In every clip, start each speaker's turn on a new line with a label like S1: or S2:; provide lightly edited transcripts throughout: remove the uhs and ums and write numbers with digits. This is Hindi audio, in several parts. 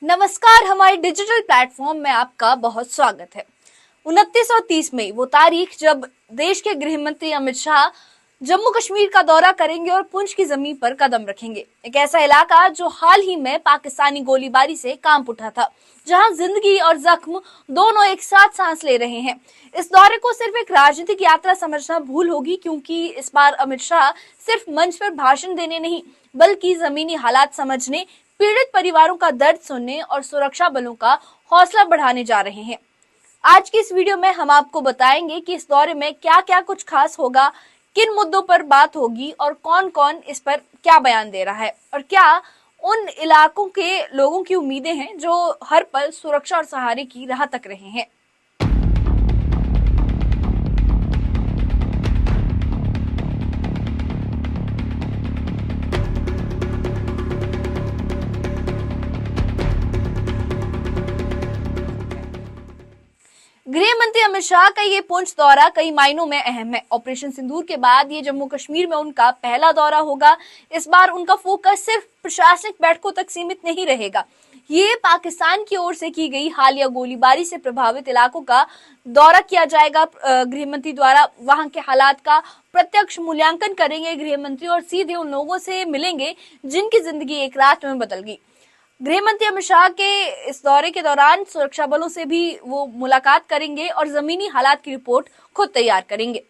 S1: नमस्कार, हमारे डिजिटल प्लेटफॉर्म में आपका बहुत स्वागत है। 29 और 30 मई वो तारीख जब देश के गृह मंत्री अमित शाह जम्मू कश्मीर का दौरा करेंगे और पुंछ की जमीन पर कदम रखेंगे। एक ऐसा इलाका जो हाल ही में पाकिस्तानी गोलीबारी से कांप उठा था, जहां जिंदगी और जख्म दोनों एक साथ सांस ले रहे हैं। इस दौरे को सिर्फ एक राजनीतिक यात्रा समझना भूल होगी, क्योंकि इस बार अमित शाह सिर्फ मंच पर भाषण देने नहीं, बल्कि जमीनी हालात समझने, पीड़ित परिवारों का दर्द सुनने और सुरक्षा बलों का हौसला बढ़ाने जा रहे हैं। आज की इस वीडियो में हम आपको बताएंगे कि इस दौरे में क्या क्या कुछ खास होगा, किन मुद्दों पर बात होगी और कौन कौन इस पर क्या बयान दे रहा है, और क्या उन इलाकों के लोगों की उम्मीदें हैं जो हर पल सुरक्षा और सहारे की राह तक रहे हैं। गृह मंत्री अमित शाह का ये पुंछ दौरा कई मायनों में अहम है। ऑपरेशन सिंदूर के बाद ये जम्मू कश्मीर में उनका पहला दौरा होगा। इस बार उनका फोकस सिर्फ प्रशासनिक बैठकों तक सीमित नहीं रहेगा। ये पाकिस्तान की ओर से की गई हालिया गोलीबारी से प्रभावित इलाकों का दौरा किया जाएगा। गृह मंत्री द्वारा वहां के हालात का प्रत्यक्ष मूल्यांकन करेंगे गृह मंत्री और सीधे उन लोगों से मिलेंगे जिनकी जिंदगी एक रात में बदल गई। गृह मंत्री अमित शाह के इस दौरे के दौरान सुरक्षा बलों से भी वो मुलाकात करेंगे और जमीनी हालात की रिपोर्ट खुद तैयार करेंगे।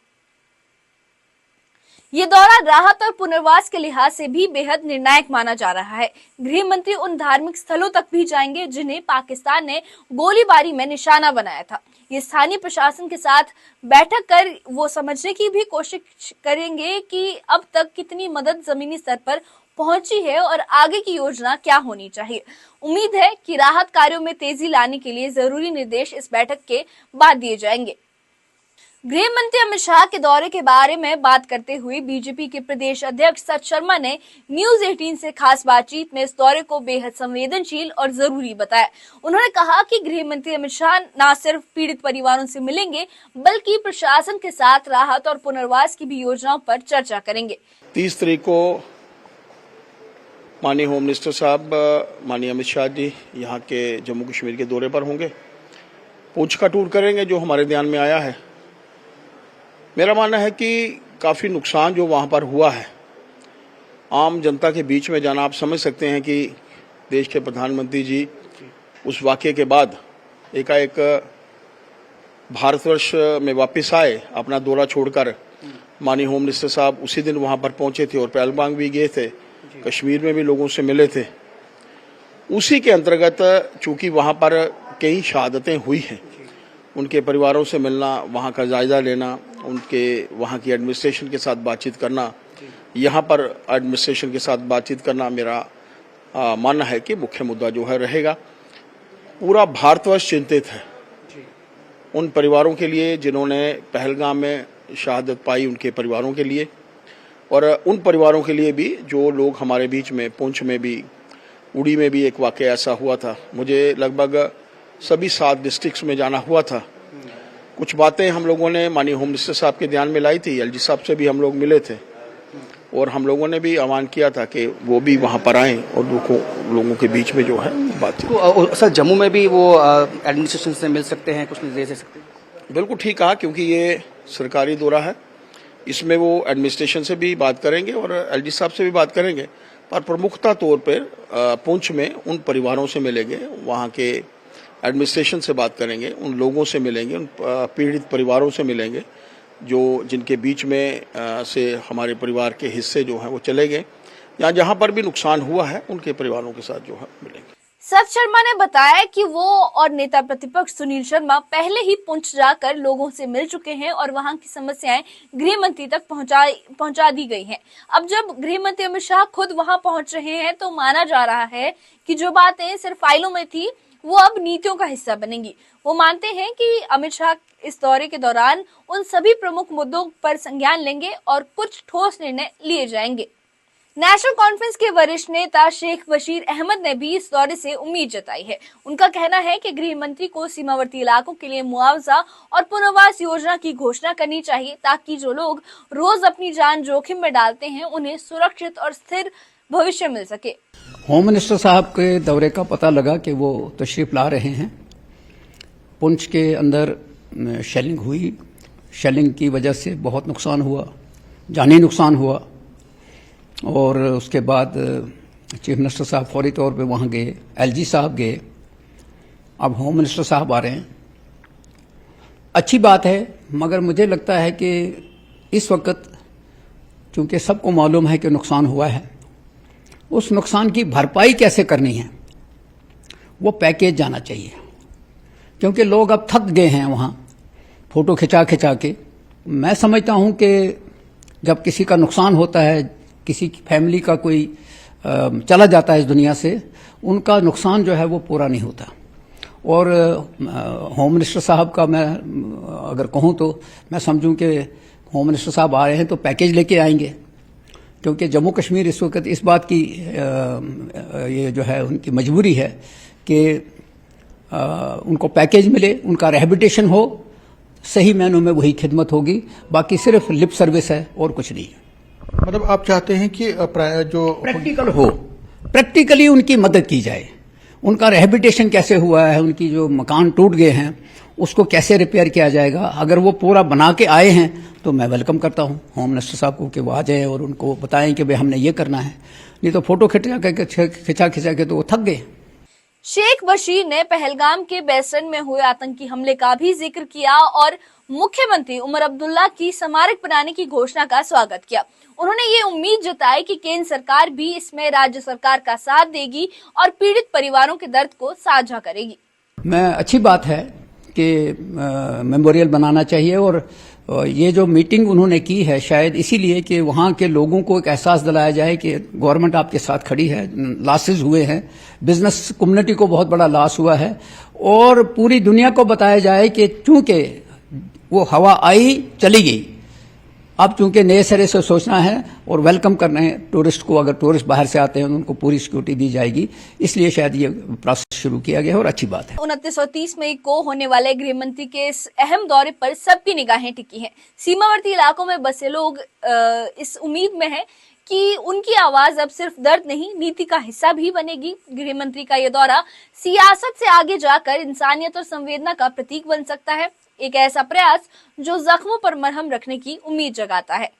S1: ये दौरा राहत और पुनर्वास के लिहाज से भी बेहद निर्णायक माना जा रहा है। गृह मंत्री उन धार्मिक स्थलों तक भी जाएंगे जिन्हें पाकिस्तान ने गोलीबारी में निशाना बनाया था। ये स्थानीय प्रशासन के साथ बैठक कर वो समझने की भी कोशिश करेंगे कि अब तक कितनी मदद जमीनी स्तर पर पहुंची है और आगे की योजना क्या होनी चाहिए। उम्मीद है कि राहत कार्यों में तेजी लाने के लिए जरूरी निर्देश इस बैठक के बाद दिए जाएंगे। गृह मंत्री अमित शाह के दौरे के बारे में बात करते हुए बीजेपी के प्रदेश अध्यक्ष सच शर्मा ने न्यूज 18 से खास बातचीत में इस दौरे को बेहद संवेदनशील और जरूरी बताया। उन्होंने कहा कि गृह मंत्री अमित शाह न सिर्फ पीड़ित परिवारों से मिलेंगे, बल्कि प्रशासन के साथ राहत और पुनर्वास की भी योजनाओं पर चर्चा करेंगे।
S2: 30 तारीख को माननीय होम मिनिस्टर साहब, माननीय अमित शाह जी यहाँ के जम्मू कश्मीर के दौरे पर होंगे। पुंछ का टूर करेंगे जो हमारे ध्यान में आया है। मेरा मानना है कि काफ़ी नुकसान जो वहाँ पर हुआ है, आम जनता के बीच में जाना, आप समझ सकते हैं कि देश के प्रधानमंत्री जी उस वाक़ये के बाद एकाएक भारतवर्ष में वापस आए, अपना दौरा छोड़कर। माननीय होम मिनिस्टर साहब उसी दिन वहाँ पर पहुँचे थे और पहलगाम भी गए थे, कश्मीर में भी लोगों से मिले थे। उसी के अंतर्गत चूंकि वहाँ पर कई शहादतें हुई हैं, उनके परिवारों से मिलना, वहाँ का जायजा लेना, उनके वहाँ की एडमिनिस्ट्रेशन के साथ बातचीत करना, यहाँ पर एडमिनिस्ट्रेशन के साथ बातचीत करना, मेरा मानना है कि मुख्य मुद्दा जो है रहेगा। पूरा भारतवर्ष चिंतित है उन परिवारों के लिए जिन्होंने पहलगाम में शहादत पाई, उनके परिवारों के लिए, और उन परिवारों के लिए भी जो लोग हमारे बीच में, पुंछ में भी, उड़ी में भी एक वाक़या ऐसा हुआ था। मुझे लगभग सभी 7 डिस्ट्रिक्ट्स में जाना हुआ था। कुछ बातें हम लोगों ने माननीय होम मिनिस्टर साहब के ध्यान में लाई थी। एलजी साहब से भी हम लोग मिले थे और हम लोगों ने भी आह्वान किया था कि वो भी वहाँ पर आएँ और लोगों के बीच में जो है बात।
S3: तो सर, जम्मू में भी वो एडमिनिस्ट्रेशन से मिल सकते हैं, कुछ निर्देश दे सकते हैं?
S2: बिल्कुल ठीक कहा, क्योंकि ये सरकारी दौरा है। इसमें वो एडमिनिस्ट्रेशन से भी बात करेंगे और एलजी साहब से भी बात करेंगे, पर प्रमुखता तौर पर पुंछ में उन परिवारों से मिलेंगे, वहाँ के एडमिनिस्ट्रेशन से बात करेंगे, उन लोगों से मिलेंगे, उन पीड़ित परिवारों से मिलेंगे जो जिनके बीच में से हमारे परिवार के हिस्से जो हैं वो चले गए, या जहाँ पर भी नुकसान हुआ है उनके परिवारों के साथ जो है मिलेंगे।
S1: सच शर्मा ने बताया कि वो और नेता प्रतिपक्ष सुनील शर्मा पहले ही पुंछ जाकर लोगों से मिल चुके हैं और वहां की समस्याएं गृह मंत्री तक पहुंचा दी गई हैं। अब जब गृह मंत्री अमित शाह खुद वहां पहुंच रहे हैं, तो माना जा रहा है कि जो बातें सिर्फ फाइलों में थी वो अब नीतियों का हिस्सा बनेंगी। वो मानते हैं कि अमित शाह इस दौरे के दौरान उन सभी प्रमुख मुद्दों पर संज्ञान लेंगे और कुछ ठोस निर्णय लिए जाएंगे। नेशनल कॉन्फ्रेंस के वरिष्ठ नेता शेख बशीर अहमद ने भी इस दौरे से उम्मीद जताई है। उनका कहना है कि गृह मंत्री को सीमावर्ती इलाकों के लिए मुआवजा और पुनर्वास योजना की घोषणा करनी चाहिए, ताकि जो लोग रोज अपनी जान जोखिम में डालते हैं उन्हें सुरक्षित और स्थिर भविष्य मिल सके।
S4: होम मिनिस्टर साहब के दौरे का पता लगा कि वो तशरीफ ला रहे हैं। पुंछ के अंदर शेलिंग हुई, शेलिंग की वजह से बहुत नुकसान हुआ, जानी नुकसान हुआ, और उसके बाद चीफ मिनिस्टर साहब फौरी तौर पे वहाँ गए, एलजी साहब गए, अब होम मिनिस्टर साहब आ रहे हैं। अच्छी बात है, मगर मुझे लगता है कि इस वक्त चूंकि सबको मालूम है कि नुकसान हुआ है, उस नुकसान की भरपाई कैसे करनी है वो पैकेज जाना चाहिए, क्योंकि लोग अब थक गए हैं वहाँ फोटो खिंचा खिंचा के। मैं समझता हूँ कि जब किसी का नुकसान होता है, किसी की फैमिली का कोई चला जाता है इस दुनिया से, उनका नुकसान जो है वो पूरा नहीं होता। और होम मिनिस्टर साहब का मैं अगर कहूँ तो मैं समझूं कि होम मिनिस्टर साहब आ रहे हैं तो पैकेज लेके आएंगे, क्योंकि जम्मू कश्मीर इस वक्त इस बात की ये जो है उनकी मजबूरी है कि उनको पैकेज मिले, उनका रिहैबिलिटेशन हो, सही मायनों में वही खिदमत होगी, बाकी सिर्फ लिप सर्विस है और कुछ नहीं है।
S5: मतलब आप चाहते हैं कि जो
S4: प्रैक्टिकल हो, प्रैक्टिकली उनकी मदद की जाए, उनका रिहैबिलिटेशन कैसे हुआ है, उनकी जो मकान टूट गए हैं उसको कैसे रिपेयर किया जाएगा। अगर वो पूरा बना के आए हैं तो मैं वेलकम करता हूं होम मिनिस्टर साहब को कि वो आ जाए और उनको बताएं कि भाई हमने ये करना है, नहीं तो फोटो खिंचा के तो वो थक गए।
S1: शेख बशीर ने पहलगाम के बेसन में हुए आतंकी हमले का भी जिक्र किया और मुख्यमंत्री उमर अब्दुल्ला की स्मारक बनाने की घोषणा का स्वागत किया। उन्होंने ये उम्मीद जताई कि केंद्र सरकार भी इसमें राज्य सरकार का साथ देगी और पीड़ित परिवारों के दर्द को साझा करेगी।
S4: मैं अच्छी बात है कि मेमोरियल बनाना चाहिए, और ये जो मीटिंग उन्होंने की है शायद इसीलिए कि वहाँ के लोगों को एक एहसास दिलाया जाए कि गवर्नमेंट आपके साथ खड़ी है। लॉसेस हुए हैं, बिजनेस कम्युनिटी को बहुत बड़ा लॉस हुआ है, और पूरी दुनिया को बताया जाए कि चूंकि वो हवा आई चली गई, अब चूंकि नए सिरे से सोचना है और वेलकम करना है टूरिस्ट को। अगर टूरिस्ट बाहर से आते हैं उनको पूरी सिक्योरिटी दी जाएगी, इसलिए शायद ये प्रोसेस शुरू किया गया है और अच्छी बात है।
S1: 29 और 30 मई को होने वाले गृह मंत्री के इस अहम दौरे पर सबकी निगाहें टिकी हैं। सीमावर्ती इलाकों में बसे लोग इस उम्मीद में हैं कि उनकी आवाज अब सिर्फ दर्द नहीं, नीति का हिस्सा भी बनेगी। गृह मंत्री का यह दौरा सियासत से आगे जाकर इंसानियत और संवेदना का प्रतीक बन सकता है, एक ऐसा प्रयास जो जख्मों पर मरहम रखने की उम्मीद जगाता है।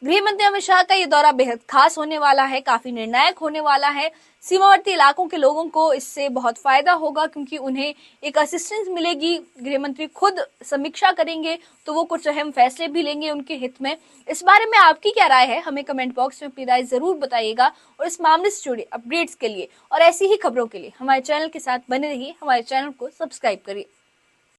S1: गृह मंत्री अमित शाह का ये दौरा बेहद खास होने वाला है, काफी निर्णायक होने वाला है। सीमावर्ती इलाकों के लोगों को इससे बहुत फायदा होगा, क्योंकि उन्हें एक असिस्टेंस मिलेगी। गृह मंत्री खुद समीक्षा करेंगे तो वो कुछ अहम फैसले भी लेंगे उनके हित में। इस बारे में आपकी क्या राय है, हमें कमेंट बॉक्स में अपनी राय जरूर बताइएगा। और इस मामले से जुड़े अपडेट्स के लिए और ऐसी ही खबरों के लिए हमारे चैनल के साथ बने रहिए, हमारे चैनल को सब्सक्राइब करिए।